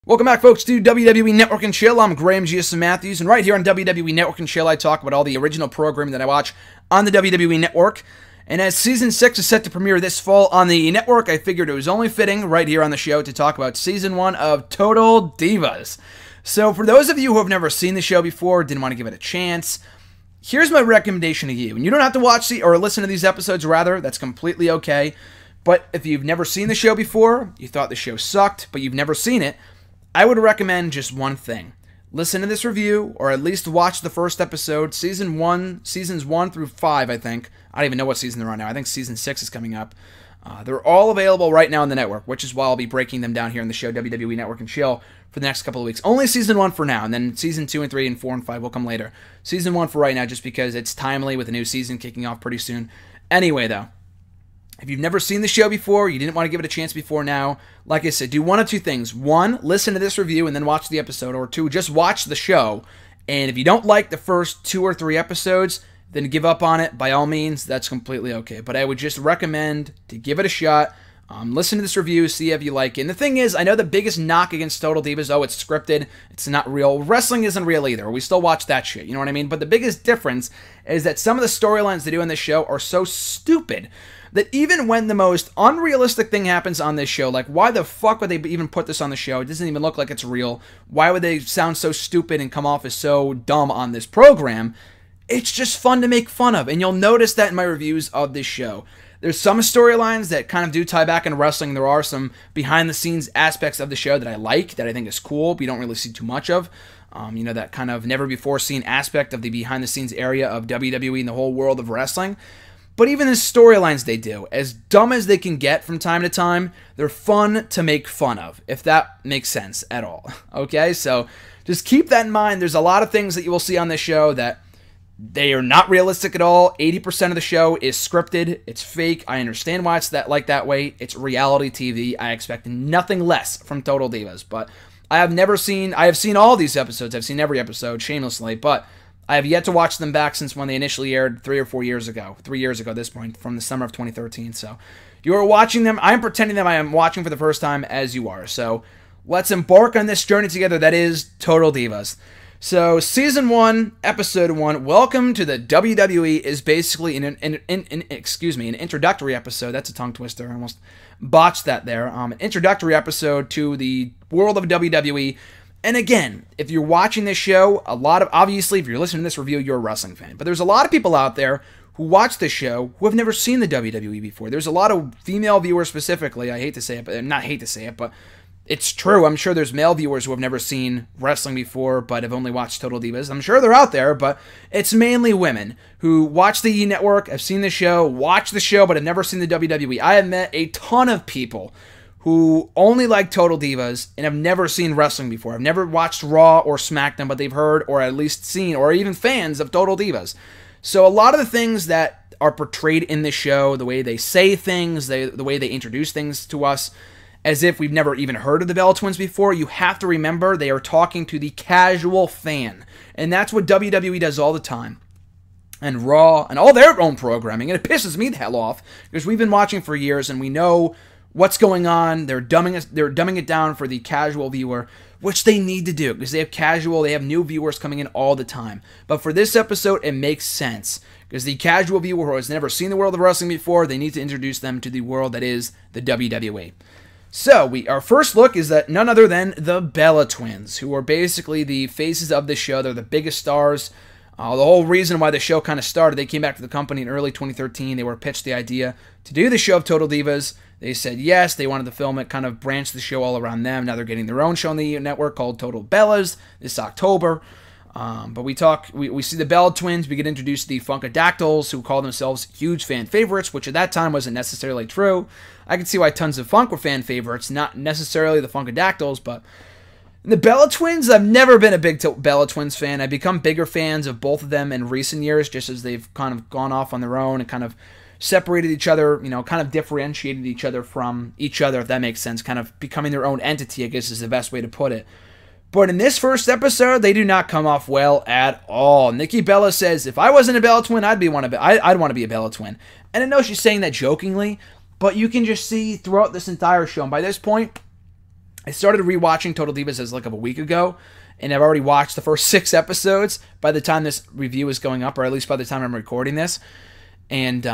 Welcome back, folks, to WWE Network and Chill. I'm Graham G.S. Matthews, and right here on WWE Network and Chill, I talk about all the original programming that I watch on the WWE Network. And as Season 6 is set to premiere this fall on the network, I figured it was only fitting right here on the show to talk about Season 1 of Total Divas. So for those of you who have never seen the show before, didn't want to give it a chance, here's my recommendation to you. And you don't have to watch or listen to these episodes, rather. That's completely okay. But if you've never seen the show before, you thought the show sucked, but you've never seen it, I would recommend just one thing. Listen to this review, or at least watch the first episode, seasons 1 through 5, I think. I don't even know what season they're on now. I think season 6 is coming up. They're all available right now on the network, which is why I'll be breaking them down here in the show, WWE Network and Chill, for the next couple of weeks. Only season 1 for now, and then season 2 and 3 and 4 and 5 will come later. Season 1 for right now, just because it's timely with a new season kicking off pretty soon. Anyway, though, if you've never seen the show before, you didn't want to give it a chance before now, like I said, do one of two things. One, listen to this review and then watch the episode, or two, just watch the show. And if you don't like the first 2 or 3 episodes, then give up on it. By all means, that's completely okay. But I would just recommend to give it a shot. Listen to this review, see if you like it. And the thing is, I know the biggest knock against Total Divas, oh, it's scripted, it's not real. Wrestling isn't real either. We still watch that shit, you know what I mean? But the biggest difference is that some of the storylines they do in this show are so stupid that even when the most unrealistic thing happens on this show, like why the fuck would they even put this on the show? It doesn't even look like it's real. Why would they sound so stupid and come off as so dumb on this program? It's just fun to make fun of, and you'll notice that in my reviews of this show. There's some storylines that kind of do tie back into wrestling. There are some behind-the-scenes aspects of the show that I like, that I think is cool, but you don't really see too much of. That kind of never-before-seen aspect of the behind-the-scenes area of WWE and the whole world of wrestling. But even the storylines they do, as dumb as they can get from time to time, they're fun to make fun of, if that makes sense at all. Okay, so just keep that in mind. There's a lot of things that you will see on this show that they are not realistic at all. 80% of the show is scripted. It's fake. I understand why it's that way. It's reality TV. I expect nothing less from Total Divas. But I have seen all these episodes. I've seen every episode, shamelessly, but I have yet to watch them back since when they initially aired 3 or 4 years ago. 3 years ago at this point, from the summer of 2013. So you are watching them. I am pretending that I am watching for the first time as you are. So let's embark on this journey together that is Total Divas. So Season 1, Episode 1, Welcome to the WWE is basically an introductory episode. That's a tongue twister. I almost botched that there. An introductory episode to the world of WWE. And again, if you're watching this show, obviously, if you're listening to this review, you're a wrestling fan. But there's a lot of people out there who watch this show who have never seen the WWE before. There's a lot of female viewers specifically. I hate to say it, but not hate to say it, but it's true. I'm sure there's male viewers who have never seen wrestling before, but have only watched Total Divas. I'm sure they're out there, but it's mainly women who watch the E! Network, have seen the show, watch the show, but have never seen the WWE. I have met a ton of people who only like Total Divas and have never seen wrestling before. I've never watched Raw or SmackDown, but they've heard or at least seen, or even fans of Total Divas. So a lot of the things that are portrayed in the show, the way they say things, the way they introduce things to us, as if we've never even heard of the Bella Twins before, you have to remember they are talking to the casual fan. And that's what WWE does all the time. And Raw, and all their own programming, and it pisses me the hell off, because we've been watching for years, and we know what's going on. They're dumbing it down for the casual viewer, which they need to do, because they have new viewers coming in all the time. But for this episode, it makes sense, because the casual viewer who has never seen the world of wrestling before, they need to introduce them to the world that is the WWE. So, our first look is that none other than the Bella Twins, who are basically the faces of the show. They're the biggest stars. The whole reason why the show kind of started, they came back to the company in early 2013. They were pitched the idea to do the show of Total Divas. They said yes. They wanted to film it, kind of branch the show all around them. Now they're getting their own show on the network called Total Bellas this October. But we see the Bella Twins. We get introduced to the Funkadactyls, who call themselves huge fan favorites, which at that time wasn't necessarily true. I can see why tons of Funk were fan favorites, not necessarily the Funkadactyls, but the Bella Twins, I've never been a big Bella Twins fan. I've become bigger fans of both of them in recent years, just as they've kind of gone off on their own and kind of separated each other, kind of differentiated each other from each other, if that makes sense, kind of becoming their own entity, I guess is the best way to put it. But in this first episode, they do not come off well at all. Nikki Bella says, if I wasn't a Bella Twin, I'd want to be a Bella Twin. And I know she's saying that jokingly, but you can just see throughout this entire show, and by this point, I started rewatching Total Divas as like of a week ago, and I've already watched the first 6 episodes by the time this review is going up, or at least by the time I'm recording this. And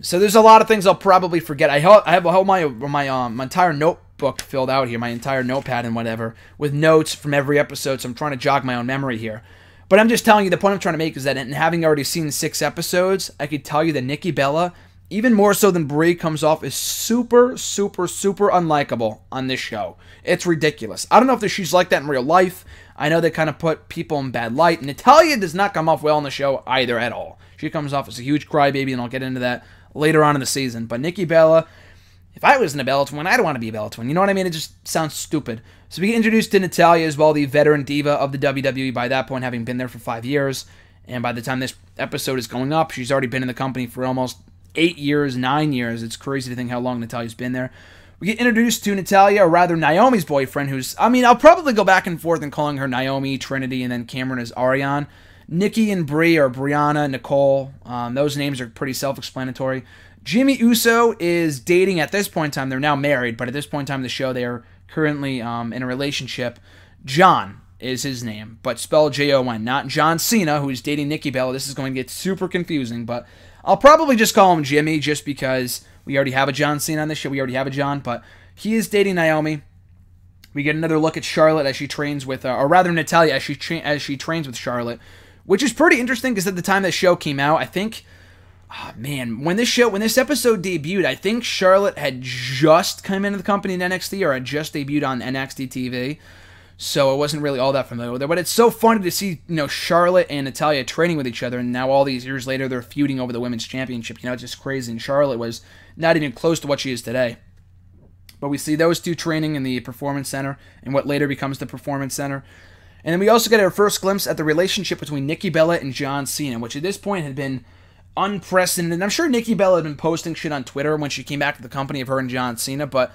so there's a lot of things I'll probably forget. I have my entire notebook filled out here, my entire notepad and whatever, with notes from every episode, so I'm trying to jog my own memory here. But I'm just telling you, the point I'm trying to make is that in having already seen 6 episodes, I could tell you that Nikki Bella, even more so than Brie, comes off as super, super, super unlikable on this show. It's ridiculous. I don't know if she's like that in real life. I know they kind of put people in bad light. Natalya does not come off well on the show either at all. She comes off as a huge crybaby, and I'll get into that later on in the season. But Nikki Bella, if I was in a Bella Twin, I don't want to be a Bella Twin. You know what I mean? It just sounds stupid. So we get introduced to Natalya as well, the veteran diva of the WWE, by that point having been there for 5 years. And by the time this episode is going up, she's already been in the company for almost 8 years, 9 years. It's crazy to think how long Natalya's been there. We get introduced to Natalya, or rather Naomi's boyfriend, who's, I mean, I'll probably go back and forth in calling her Naomi, Trinity, and then Cameron as Ariane. Nikki and Brie are Brianna, Nicole. Those names are pretty self-explanatory. Jimmy Uso is dating at this point in time. They're now married, but at this point in time in the show, they are currently in a relationship. John is his name, but spelled Jon, not John Cena, who is dating Nikki Bella. This is going to get super confusing, but I'll probably just call him Jimmy just because we already have a John Cena on this show. We already have a John, but he is dating Naomi. We get another look at Charlotte as she trains with, or rather Natalya as she trains with Charlotte, which is pretty interesting because at the time that show came out, I think, oh man, when this episode debuted, I think Charlotte had just come into the company in NXT, or had just debuted on NXT TV, so it wasn't really all that familiar with her. But it's so funny to see, Charlotte and Natalya training with each other, and now all these years later, they're feuding over the Women's Championship. It's just crazy, and Charlotte was not even close to what she is today. But we see those two training in the Performance Center, in what later becomes the Performance Center. And then we also get our first glimpse at the relationship between Nikki Bella and John Cena, which at this point had been unprecedented. And I'm sure Nikki Bella had been posting shit on Twitter when she came back to the company of her and John Cena, but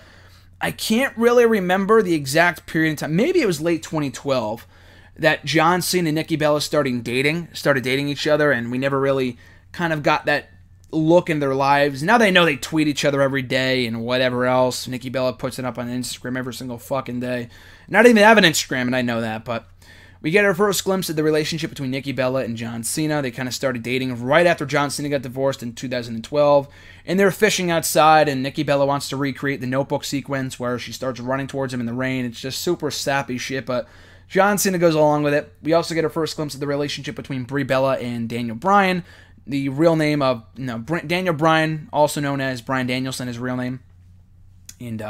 I can't really remember the exact period of time. Maybe it was late 2012 that John Cena and Nikki Bella started dating each other, and we never really kind of got that look in their lives. Now they know they tweet each other every day and whatever else. Nikki Bella puts it up on Instagram every single fucking day. Not even have an Instagram, and I know that, but we get our first glimpse of the relationship between Nikki Bella and John Cena. They kind of started dating right after John Cena got divorced in 2012, and they're fishing outside, and Nikki Bella wants to recreate the Notebook sequence where she starts running towards him in the rain. It's just super sappy shit, but John Cena goes along with it. We also get our first glimpse of the relationship between Brie Bella and Daniel Bryan. The real name of Daniel Bryan, also known as Bryan Danielson, his real name. And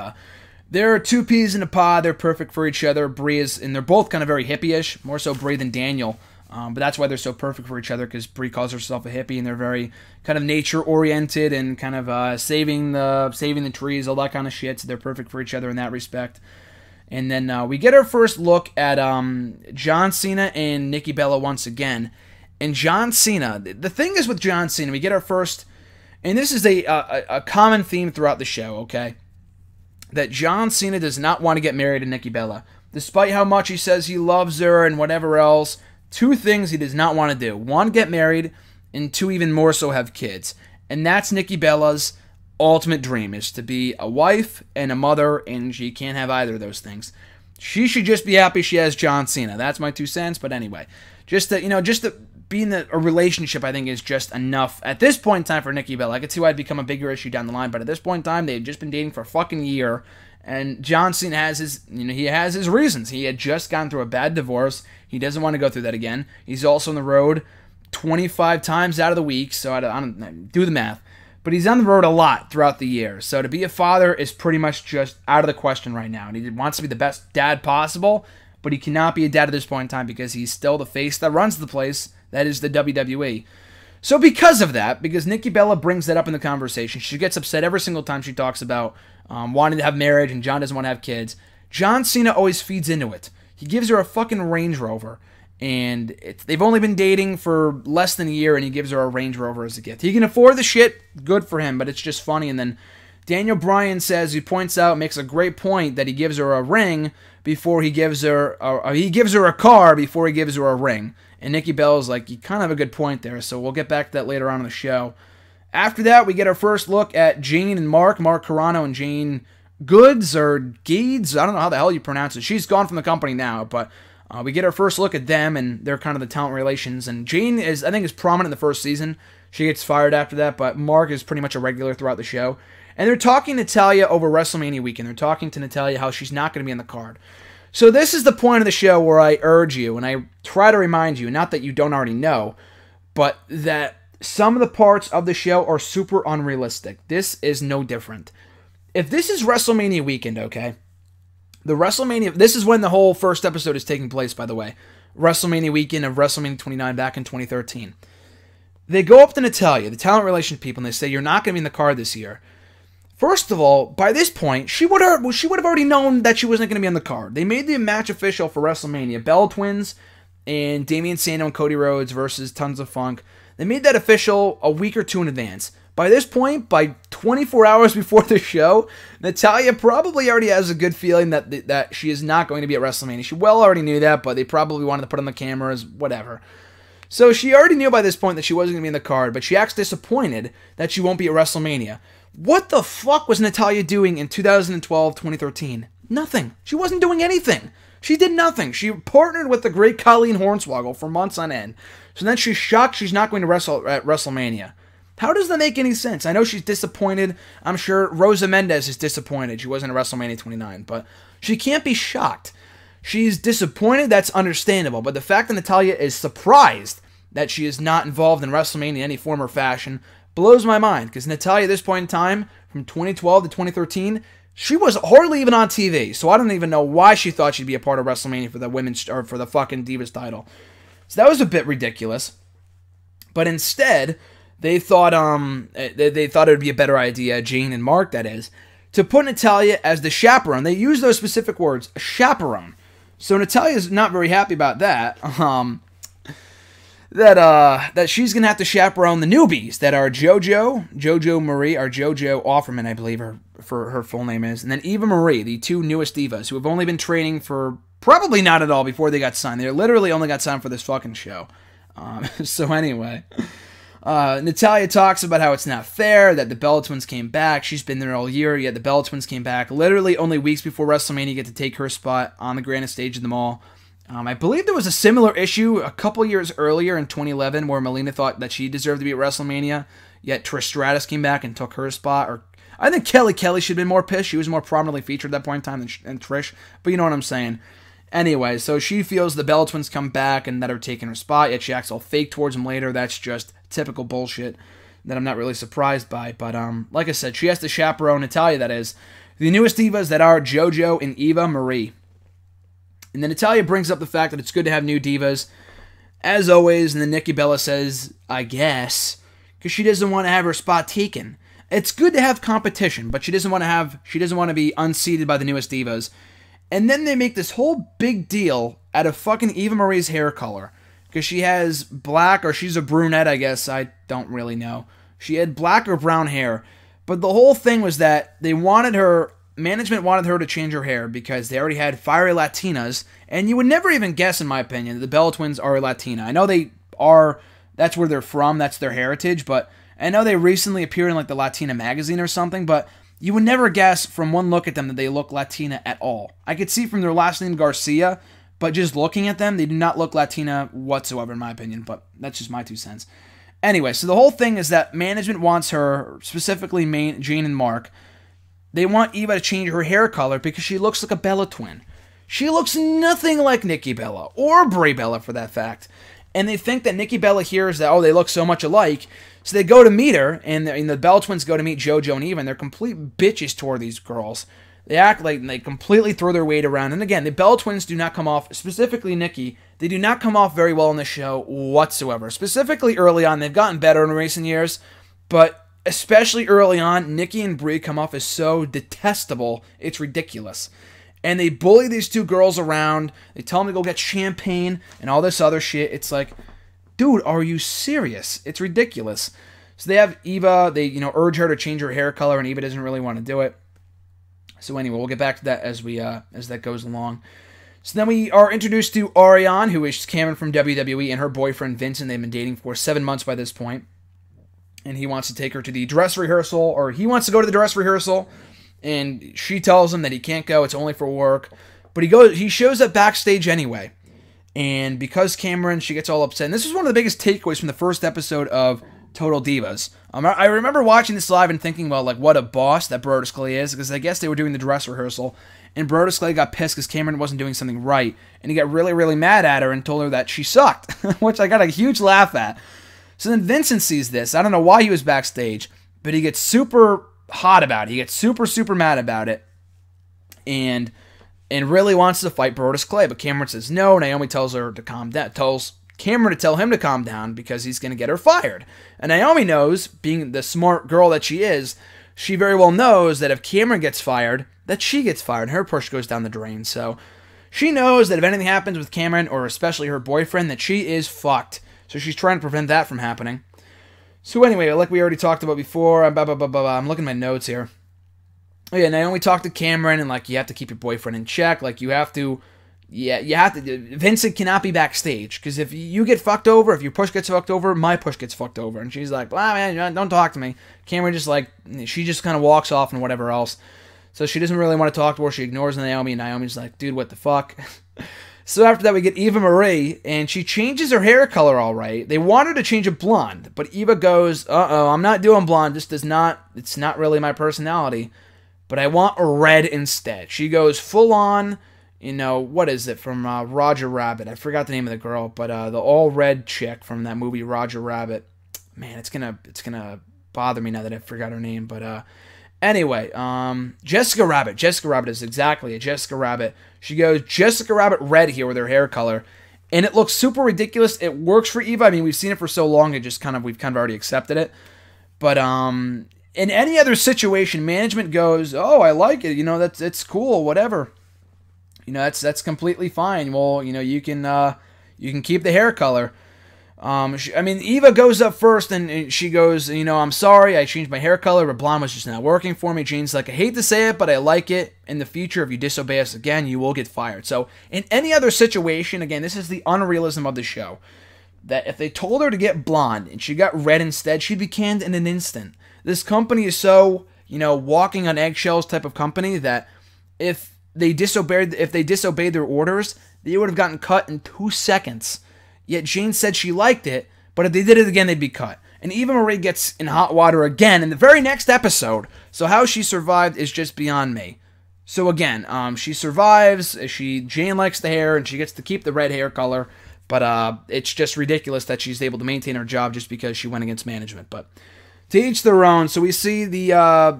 they're two peas in a pod. They're perfect for each other. Brie is, and they're both kind of very hippie-ish, more so Brie than Daniel. But that's why they're so perfect for each other, because Brie calls herself a hippie, and they're very kind of nature-oriented and kind of saving the trees, all that kind of shit. So they're perfect for each other in that respect. And then we get our first look at John Cena and Nikki Bella once again. And John Cena, the thing is with John Cena, we get our first, and this is a common theme throughout the show, okay? That John Cena does not want to get married to Nikki Bella. Despite how much he says he loves her and whatever else, 2 things he does not want to do. 1, get married, and 2, even more so, have kids. And that's Nikki Bella's ultimate dream, is to be a wife and a mother, and she can't have either of those things. She should just be happy she has John Cena. That's my 2 cents, but anyway. Just to be in a relationship, I think, is just enough at this point in time for Nikki Bella. I could see why it'd become a bigger issue down the line, but at this point in time, they've just been dating for a fucking year, and John Cena has his reasons. He had just gone through a bad divorce. He doesn't want to go through that again. He's also on the road 25 times out of the week, so I don't do the math, but he's on the road a lot throughout the year. So to be a father is pretty much just out of the question right now, and he wants to be the best dad possible, but he cannot be a dad at this point in time because he's still the face that runs the place. That is the WWE. So because of that, because Nikki Bella brings that up in the conversation, she gets upset every single time she talks about wanting to have marriage and John doesn't want to have kids. John Cena always feeds into it. He gives her a fucking Range Rover, and they've only been dating for less than a year, and he gives her a Range Rover as a gift. He can afford the shit, good for him, but it's just funny. And then Daniel Bryan makes a great point that he gives her a ring before he gives her a car before he gives her a ring. And Nikki Bella's like, you kind of have a good point there, so we'll get back to that later on in the show. After that, we get our first look at Jane and Mark Carano and Jane Goods or Geeds. I don't know how the hell you pronounce it. She's gone from the company now, but we get our first look at them, and they're kind of the talent relations. And Jane is, I think, is prominent in the first season. She gets fired after that, but Mark is pretty much a regular throughout the show. And they're talking to Natalya over WrestleMania weekend. They're talking to Natalya how she's not going to be on the card. So this is the point of the show where I urge you, and I try to remind you, not that you don't already know, but that some of the parts of the show are super unrealistic. This is no different. If this is WrestleMania weekend, okay? This is when the whole first episode is taking place, by the way. WrestleMania weekend of WrestleMania 29 back in 2013. They go up to Natalya, the talent relations people, and they say, you're not going to be in the card this year. First of all, by this point, she would have already known that she wasn't going to be on the card. They made the match official for WrestleMania. Bella Twins and Damian Sandow and Cody Rhodes versus Tons of Funk. They made that official a week or two in advance. By this point, by 24 hours before the show, Natalya probably already has a good feeling that she is not going to be at WrestleMania. She well already knew that, but they probably wanted to put on the cameras, whatever. So she already knew by this point that she wasn't going to be in the card, but she acts disappointed that she won't be at WrestleMania. What the fuck was Natalya doing in 2012, 2013? Nothing. She wasn't doing anything. She did nothing. She partnered with the great Colleen Hornswoggle for months on end. So then she's shocked she's not going to wrestle at WrestleMania. How does that make any sense? I know she's disappointed. I'm sure Rosa Mendez is disappointed she wasn't at WrestleMania 29, but she can't be shocked. She's disappointed, that's understandable, but the fact that Natalya is surprised that she is not involved in WrestleMania in any form or fashion blows my mind, because Natalya at this point in time, from 2012 to 2013, she was hardly even on TV, so I don't even know why she thought she'd be a part of WrestleMania for the women's, or for the fucking Divas title. So that was a bit ridiculous. But instead, they thought it would be a better idea, Jane and Mark, that is, to put Natalya as the chaperone. They use those specific words, chaperone. So Natalya's not very happy about that. That she's gonna have to chaperone the newbies that are JoJo Marie, or JoJo Offerman, I believe her full name is, and then Eva Marie, the two newest divas who have only been training for probably not at all before they got signed. They literally only got signed for this fucking show. So anyway, Natalya talks about how it's not fair that the Bella Twins came back. She's been there all year, yet the Bella Twins came back literally only weeks before WrestleMania get to take her spot on the grandest stage of them all. I believe there was a similar issue a couple years earlier in 2011 where Melina thought that she deserved to be at WrestleMania, yet Trish Stratus came back and took her spot. Or I think Kelly should have been more pissed. She was more prominently featured at that point in time than Trish, but you know what I'm saying. Anyway, so she feels the Bella Twins come back and that are taking her spot, yet she acts all fake towards them later. That's just typical bullshit that I'm not really surprised by. But like I said, she has to chaperone Natalya, that is, the newest divas that are JoJo and Eva Marie. And then Natalya brings up the fact that it's good to have new divas, as always, and then Nikki Bella says, I guess, because she doesn't want to have her spot taken. It's good to have competition, but she doesn't want to be unseated by the newest divas. And then they make this whole big deal out of fucking Eva Marie's hair color, because she has black, or she's a brunette, I guess, I don't really know. She had black or brown hair, but the whole thing was that management wanted her to change her hair because they already had fiery Latinas, and you would never even guess, in my opinion, that the Bella Twins are Latina. I know they are, that's where they're from, that's their heritage, but I know they recently appeared in like the Latina magazine or something, but you would never guess from one look at them that they look Latina at all. I could see from their last name Garcia, but just looking at them, they do not look Latina whatsoever, in my opinion, but that's just my 2 cents. Anyway, so the whole thing is that management wants her, specifically Jane and Mark, they want Eva to change her hair color because she looks like a Bella Twin. She looks nothing like Nikki Bella, or Brie Bella for that fact. And they think that Nikki Bella hears that, oh, they look so much alike, so they go to meet her, and the Bella Twins go to meet JoJo and Eva, and they're complete bitches toward these girls. They act like they completely throw their weight around. And again, the Bella Twins do not come off, specifically Nikki, they do not come off very well in the show whatsoever. Specifically early on, they've gotten better in recent years, but especially early on, Nikki and Brie come off as so detestable, it's ridiculous. And they bully these two girls around, they tell them to go get champagne and all this other shit. It's like, dude, are you serious? It's ridiculous. So they have Eva, they urge her to change her hair color, and Eva doesn't really want to do it. So anyway, we'll get back to that as that goes along. So then we are introduced to Ariane, who is Cameron from WWE, and her boyfriend Vincent. They've been dating for 7 months by this point. And he wants to take her to the dress rehearsal, or he wants to go to the dress rehearsal and she tells him that he can't go, it's only for work. But he shows up backstage anyway. And because Cameron, she gets all upset. And this was one of the biggest takeaways from the first episode of Total Divas. I remember watching this live and thinking about like what a boss that Brodus Clay is, because I guess they were doing the dress rehearsal, and Brodus Clay got pissed because Cameron wasn't doing something right, and he got really, really mad at her and told her that she sucked, which I got a huge laugh at. So then Vincent sees this. I don't know why he was backstage, but he gets super hot about it. He gets super, super mad about it, and really wants to fight Brodus Clay, but Cameron says no. Naomi tells her to calm down, tells Cameron to tell him to calm down because he's going to get her fired. And Naomi knows, being the smart girl that she is, she very well knows that if Cameron gets fired, that she gets fired and her push goes down the drain. So she knows that if anything happens with Cameron, or especially her boyfriend, that she is fucked. So she's trying to prevent that from happening. So anyway, like we already talked about before, I'm looking at my notes here. Oh yeah, Naomi talked to Cameron, and like, you have to keep your boyfriend in check. Like, you have to. Vincent cannot be backstage, because if you get fucked over, if your push gets fucked over, my push gets fucked over. And she's like, well, man, don't talk to me. Cameron just like, she just kind of walks off and whatever else. So she doesn't really want to talk to her. She ignores Naomi, and Naomi's like, dude, what the fuck? So after that, we get Eva Marie, and she changes her hair color all right. They want her to change it blonde, but Eva goes, I'm not doing blonde. It's not really my personality. But I want red instead. She goes full on, what is it from Roger Rabbit? I forgot the name of the girl, but the all red chick from that movie Roger Rabbit. Man, it's gonna bother me now that I forgot her name. But anyway, Jessica Rabbit. Jessica Rabbit is exactly a Jessica Rabbit. She goes Jessica Rabbit red here with her hair color, and it looks super ridiculous. It works for Eva. I mean, we've seen it for so long, we've kind of already accepted it. But in any other situation, management goes, "Oh, I like it. It's cool. Whatever. That's completely fine. Well, you can keep the hair color." Eva goes up first, and she goes, "I'm sorry, I changed my hair color, but blonde was just not working for me." Jane's like, "I hate to say it, but I like it. In the future, if you disobey us again, you will get fired." So, in any other situation, again, this is the unrealism of the show, that if they told her to get blonde and she got red instead, she'd be canned in an instant. This company is so, walking on eggshells type of company that if they disobeyed their orders, they would have gotten cut in 2 seconds. Yet Jane said she liked it, but if they did it again, they'd be cut. And Eva Marie gets in hot water again in the very next episode. So how she survived is just beyond me. So again, she survives. Jane likes the hair, and she gets to keep the red hair color. But it's just ridiculous that she's able to maintain her job just because she went against management. But to each their own. So we see the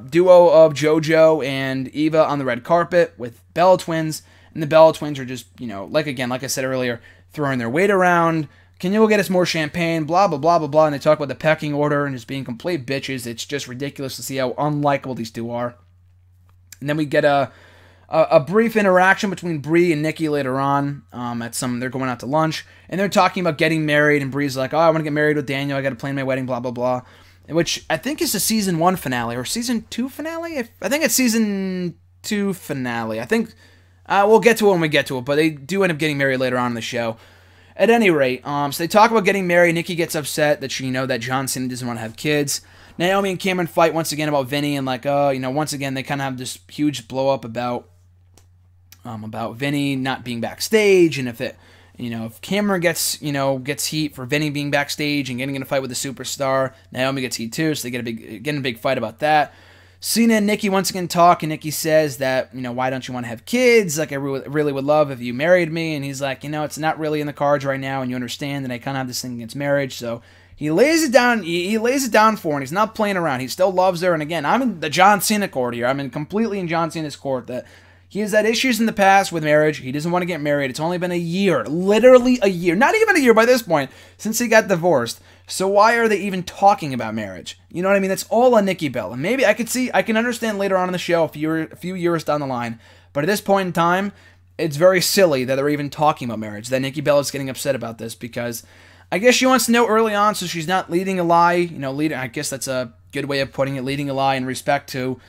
duo of JoJo and Eva on the red carpet with Bella Twins. And the Bella Twins are just, like I said earlier, throwing their weight around. Can you go get us more champagne? Blah, blah, blah, blah, blah. And they talk about the pecking order and just being complete bitches. It's just ridiculous to see how unlikable these two are. And then we get a brief interaction between Bree and Nikki later on. They're going out to lunch. And they're talking about getting married. And Bree's like, I want to get married with Daniel. I got to plan my wedding, blah, blah, blah. Which I think is the season 1 finale. Or season 2 finale? I think it's season 2 finale. I think we'll get to it when we get to it. But they do end up getting married later on in the show. At any rate, so they talk about getting married. Nikki gets upset that that John Cena doesn't want to have kids. Naomi and Cameron fight once again about Vinny, and once again they kind of have this huge blow up about Vinny not being backstage, and if Cameron gets heat for Vinny being backstage and getting in a fight with a superstar, Naomi gets heat too, so they get a big fight about that. Cena and Nikki once again talk, and Nikki says that, why don't you want to have kids? Like, I really would love if you married me. And he's like, it's not really in the cards right now, and you understand that I kind of have this thing against marriage. So he lays it down. He lays it down for her, and he's not playing around. He still loves her. And again, I'm in the John Cena court here. I'm completely in John Cena's court that he has had issues in the past with marriage. He doesn't want to get married. It's only been a year, literally a year, not even a year by this point, since he got divorced. So why are they even talking about marriage? You know what I mean? That's all on Nikki Bella. Maybe I can understand later on in the show, a few years down the line. But at this point in time, it's very silly that they're even talking about marriage. That Nikki Bella's getting upset about this because I guess she wants to know early on, so she's not leading a lie. I guess that's a good way of putting it, leading a lie in respect to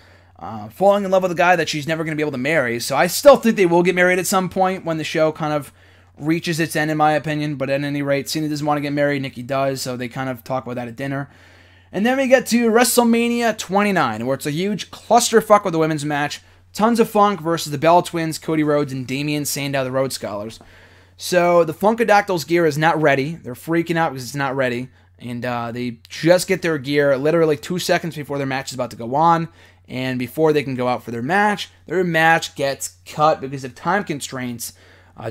falling in love with a guy that she's never going to be able to marry. So I still think they will get married at some point when the show kind of reaches its end, in my opinion. But at any rate, Cena doesn't want to get married. Nikki does, so they kind of talk about that at dinner. And then we get to WrestleMania 29, where it's a huge clusterfuck with the women's match. Tons of Funk versus the Bella Twins, Cody Rhodes, and Damian Sandow, the Rhodes Scholars. So the Funkadactyls gear is not ready. They're freaking out because it's not ready. And they just get their gear literally 2 seconds before their match is about to go on. And before they can go out for their match gets cut because of time constraints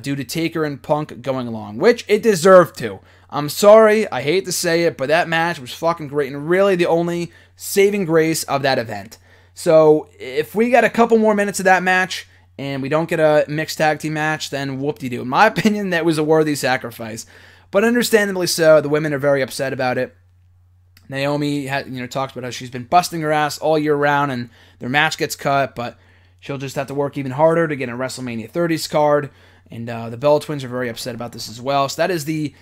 due to Taker and Punk going along, which it deserved to. I'm sorry, I hate to say it, but that match was fucking great and really the only saving grace of that event. So if we got a couple more minutes of that match and we don't get a mixed tag team match, then whoop-de-doo. In my opinion, that was a worthy sacrifice. But understandably so, the women are very upset about it. Naomi talks about how she's been busting her ass all year round and their match gets cut, but she'll just have to work even harder to get a WrestleMania 30s card. And the Bella Twins are very upset about this as well. So that is the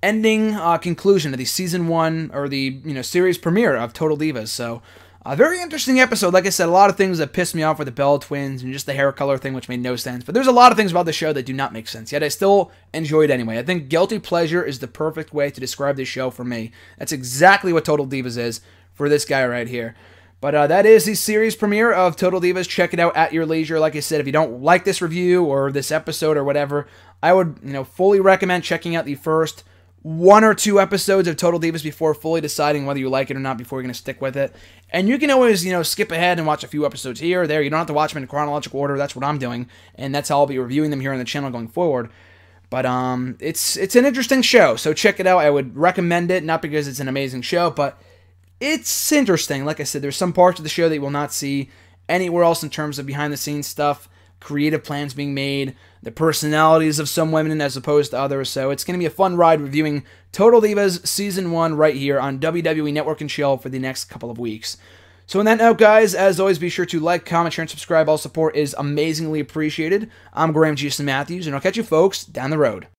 ending conclusion of the season 1 or the series premiere of Total Divas. So a very interesting episode. Like I said, a lot of things that pissed me off with the Bella Twins and just the hair color thing, which made no sense. But there's a lot of things about the show that do not make sense. Yet I still enjoy it anyway. I think guilty pleasure is the perfect way to describe this show for me. That's exactly what Total Divas is for this guy right here. But that is the series premiere of Total Divas. Check it out at your leisure. Like I said, if you don't like this review or this episode or whatever, I would fully recommend checking out the first 1 or 2 episodes of Total Divas before fully deciding whether you like it or not before you're going to stick with it. And you can always, skip ahead and watch a few episodes here or there. You don't have to watch them in chronological order. That's what I'm doing. And that's how I'll be reviewing them here on the channel going forward. But it's an interesting show, so check it out. I would recommend it, not because it's an amazing show, but it's interesting. Like I said, there's some parts of the show that you will not see anywhere else in terms of behind-the-scenes stuff, creative plans being made, the personalities of some women as opposed to others. So it's going to be a fun ride reviewing Total Divas Season 1 right here on WWE Network and Chill for the next couple of weeks. So on that note, guys, as always, be sure to like, comment, share, and subscribe. All support is amazingly appreciated. I'm Graham G. Matthews, and I'll catch you folks down the road.